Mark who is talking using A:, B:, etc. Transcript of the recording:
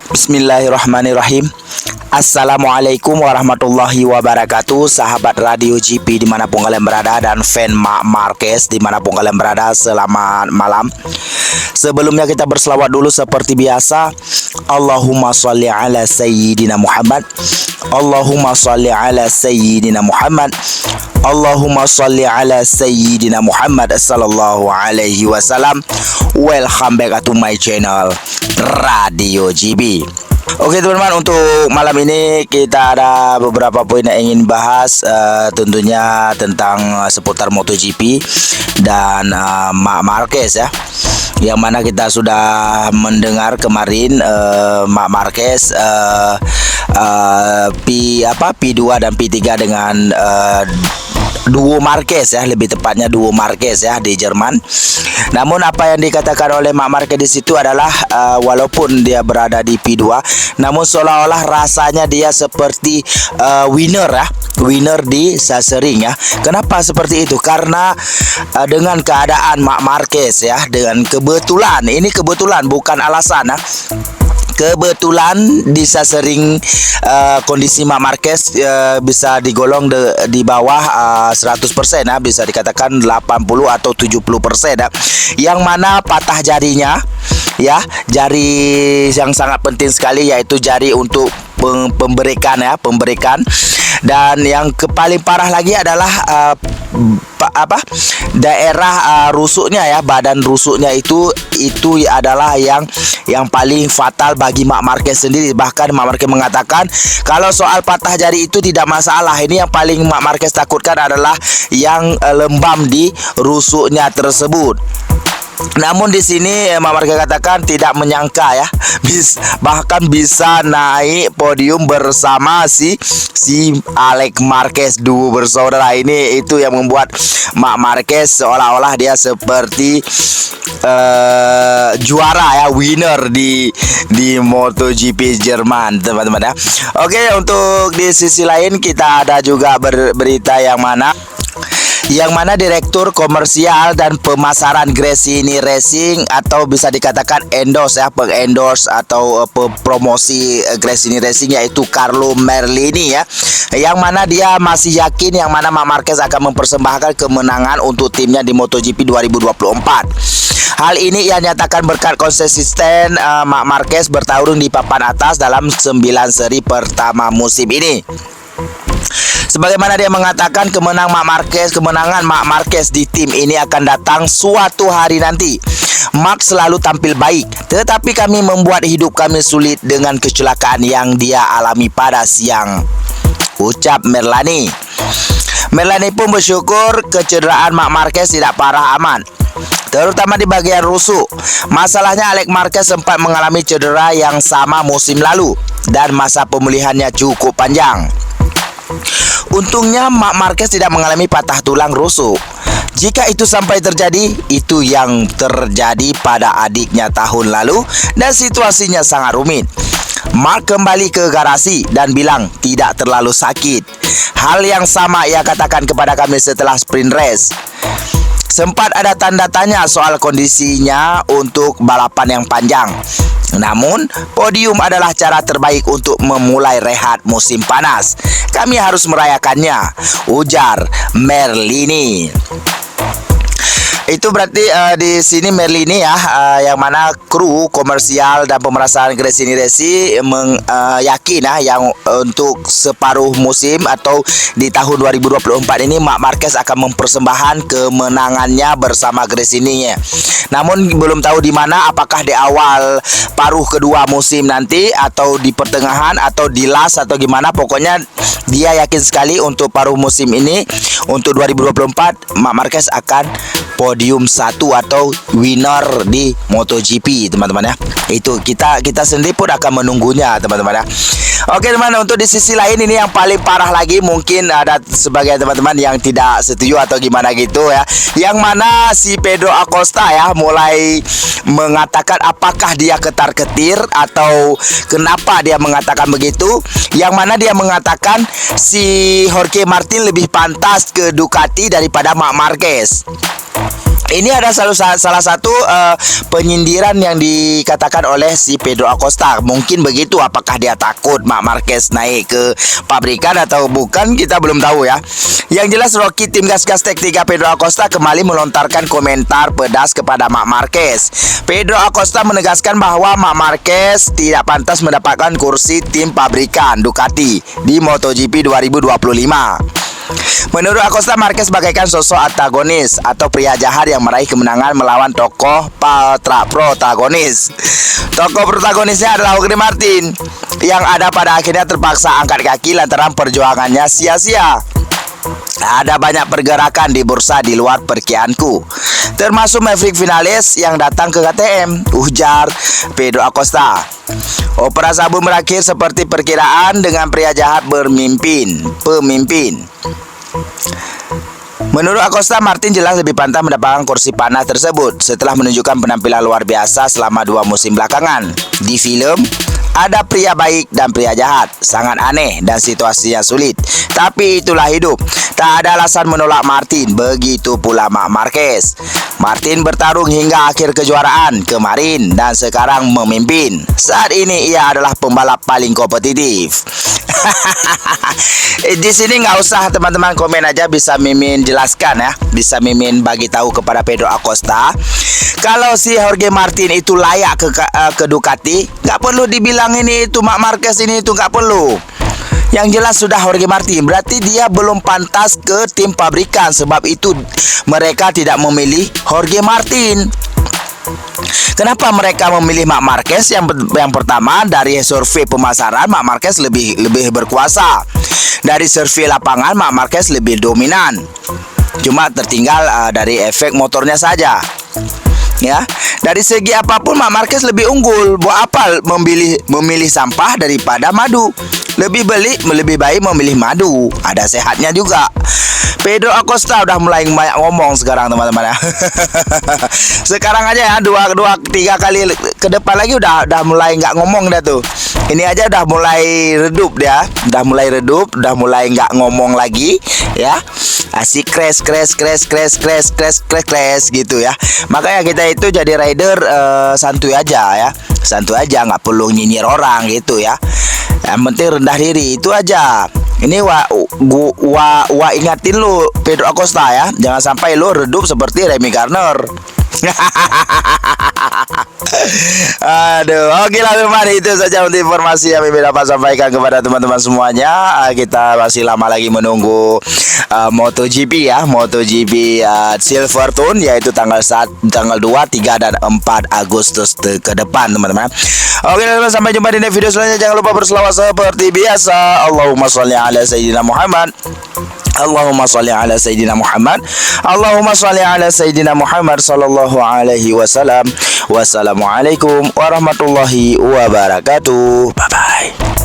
A: Bismillahirrahmanirrahim. Assalamualaikum warahmatullahi wabarakatuh. Sahabat Radio GP dimanapun kalian berada, dan fan Marc Marquez dimanapun kalian berada, selamat malam. Sebelumnya kita berselawat dulu seperti biasa. Allahumma sholli ala Sayyidina Muhammad. Allahumma sholli ala Sayyidina Muhammad. Allahumma sholli ala Sayyidina Muhammad sallallahu alaihi wasallam. Welcome back to my channel Radio GB. Oke teman-teman, untuk malam ini kita ada beberapa poin yang ingin bahas, tentunya tentang seputar MotoGP dan Marc Marquez ya. Yang mana kita sudah mendengar kemarin Marc Marquez P2 dan P3 dengan duo Marquez ya, lebih tepatnya duo Marquez ya di Jerman. Namun apa yang dikatakan oleh Marc Marquez di situ adalah walaupun dia berada di P2, namun seolah-olah rasanya dia seperti winner ya, winner di Sachsenring ya. Kenapa seperti itu? Karena dengan keadaan Marc Marquez ya, dengan kebetulan, ini kebetulan bukan alasan ya. Kebetulan di Sachsenring kondisi Marc Marquez bisa digolong di bawah 100% ya, bisa dikatakan 80 atau 70% ya. Yang mana patah jarinya ya, jari yang sangat penting sekali, yaitu jari untuk pemberikan ya, pemberikan. Dan yang paling parah lagi adalah daerah rusuknya ya, badan rusuknya itu adalah yang paling fatal bagi Marc Marquez sendiri. Bahkan Marc Marquez mengatakan kalau soal patah jari itu tidak masalah, ini yang paling Marc Marquez takutkan adalah yang lembam di rusuknya tersebut. Namun di sini Marc Marquez katakan tidak menyangka ya, bahkan bisa naik podium bersama si Alex Marquez, duo bersaudara ini. Itu yang membuat Marc Marquez seolah-olah dia seperti juara ya, winner di MotoGP Jerman teman-teman ya. Oke, untuk di sisi lain kita ada juga berita yang mana Direktur Komersial dan Pemasaran Gresini Racing, atau bisa dikatakan endorse ya, pengendorse atau promosi Gresini Racing, yaitu Carlo Merlini ya, yang mana dia masih yakin yang mana Marc Marquez akan mempersembahkan kemenangan untuk timnya di MotoGP 2024. Hal ini ia nyatakan berkat konsisten Marc Marquez bertarung di papan atas dalam 9 seri pertama musim ini. Sebagaimana dia mengatakan, kemenangan Marc Marquez di tim ini akan datang suatu hari nanti. Marc selalu tampil baik, tetapi kami membuat hidup kami sulit dengan kecelakaan yang dia alami pada siang, ucap Merlani. Merlani pun bersyukur kecederaan Marc Marquez tidak parah, aman, terutama di bagian rusuk. Masalahnya Alex Marquez sempat mengalami cedera yang sama musim lalu dan masa pemulihannya cukup panjang. Untungnya Marc Marquez tidak mengalami patah tulang rusuk. Jika itu sampai terjadi, itu yang terjadi pada adiknya tahun lalu dan situasinya sangat rumit. Marc kembali ke garasi dan bilang tidak terlalu sakit. Hal yang sama ia katakan kepada kami setelah sprint race. Sempat ada tanda tanya soal kondisinya untuk balapan yang panjang. Namun, podium adalah cara terbaik untuk memulai rehat musim panas. Kami harus merayakannya, ujar Merlini. Itu berarti di sini Merlini ya, yang mana kru komersial dan pemerasan Gresini Racing yakin ya, yang untuk separuh musim atau di tahun 2024 ini Marc Marquez akan mempersembahkan kemenangannya bersama Gresini. Namun belum tahu di mana, apakah di awal paruh kedua musim nanti, atau di pertengahan, atau di last, atau gimana. Pokoknya dia yakin sekali untuk paruh musim ini, untuk 2024 Marc Marquez akan podium 1 atau winner di MotoGP teman-teman ya. Itu kita sendiri pun akan menunggunya teman-teman ya. Oke teman, untuk di sisi lain ini yang paling parah lagi, mungkin ada sebagian teman-teman yang tidak setuju atau gimana gitu ya, yang mana si Pedro Acosta ya mulai mengatakan apakah dia ketar-ketir atau kenapa dia mengatakan begitu, yang mana dia mengatakan si Jorge Martin lebih pantas ke Ducati daripada Marc Marquez. Ini ada salah satu penyindiran yang dikatakan oleh si Pedro Acosta. Mungkin begitu, apakah dia takut Marc Marquez naik ke pabrikan atau bukan, kita belum tahu ya. Yang jelas Rocky tim gas-gas Tech 3 Pedro Acosta kembali melontarkan komentar pedas kepada Marc Marquez. Pedro Acosta menegaskan bahwa Marc Marquez tidak pantas mendapatkan kursi tim pabrikan Ducati di MotoGP 2025. Menurut Acosta, Marquez bagaikan sosok antagonis atau pria jahat yang meraih kemenangan melawan tokoh protagonis. Tokoh protagonisnya adalah Jorge Martin, yang ada pada akhirnya terpaksa angkat kaki lantaran perjuangannya sia-sia. Ada banyak pergerakan di bursa di luar perkiraanku, termasuk Maverick Vinales yang datang ke KTM, ujar Pedro Acosta. Opera sabun berakhir seperti perkiraan dengan pria jahat pemimpin. Menurut Acosta, Martin jelas lebih pantas mendapatkan kursi panah tersebut setelah menunjukkan penampilan luar biasa selama 2 musim belakangan. Di film, ada pria baik dan pria jahat, sangat aneh dan situasinya sulit. Tapi itulah hidup, tak ada alasan menolak Martin, begitu pula Marc Marquez. Martin bertarung hingga akhir kejuaraan kemarin dan sekarang memimpin. Saat ini ia adalah pembalap paling kompetitif. Di sini nggak usah teman-teman komen aja, bisa Mimin jelaskan ya, bisa Mimin bagi tahu kepada Pedro Acosta. Kalau si Jorge Martin itu layak ke Ducati, nggak perlu dibilang ini itu Marc Marquez ini itu, nggak perlu. Yang jelas sudah Jorge Martin, berarti dia belum pantas ke tim pabrikan. Sebab itu mereka tidak memilih Jorge Martin. Kenapa mereka memilih Marc Marquez? Yang pertama, dari survei pemasaran Marc Marquez lebih berkuasa. Dari survei lapangan Marc Marquez lebih dominan. Cuma tertinggal dari efek motornya saja. Ya, dari segi apapun Marc Marquez lebih unggul. Buat apa memilih sampah daripada madu? Lebih baik memilih madu. Ada sehatnya juga. Pedro Acosta udah mulai banyak ngomong sekarang teman-teman ya. Sekarang aja ya 2-3 kali ke depan lagi udah mulai nggak ngomong dah tuh. Ini aja udah mulai redup dia, udah mulai nggak ngomong lagi ya. Asik crash gitu ya. Makanya kita itu jadi rider santuy aja ya. Santuy aja, nggak perlu nyinyir orang gitu ya. Yang penting rendah diri, itu aja. Ini gua ingatin lu Pedro Acosta ya, jangan sampai lu redup seperti Remy Gardner. Aduh, oke lah teman, itu saja untuk informasi yang Mimin dapat sampaikan kepada teman-teman semuanya. Kita masih lama lagi menunggu MotoGP ya, MotoGP Silverstone, yaitu tanggal 2, 3 dan 4 Agustus ke depan teman-teman. Oke teman-teman, sampai jumpa di video selanjutnya. Jangan lupa berselawat seperti biasa. Allahumma sholli ala sayyidina Muhammad. Allahumma sholli ala sayyidina Muhammad. Allahumma sholli ala sayyidina Muhammad sallallahu alaihi wasallam. Wassalamualaikum warahmatullahi wabarakatuh. Bye bye.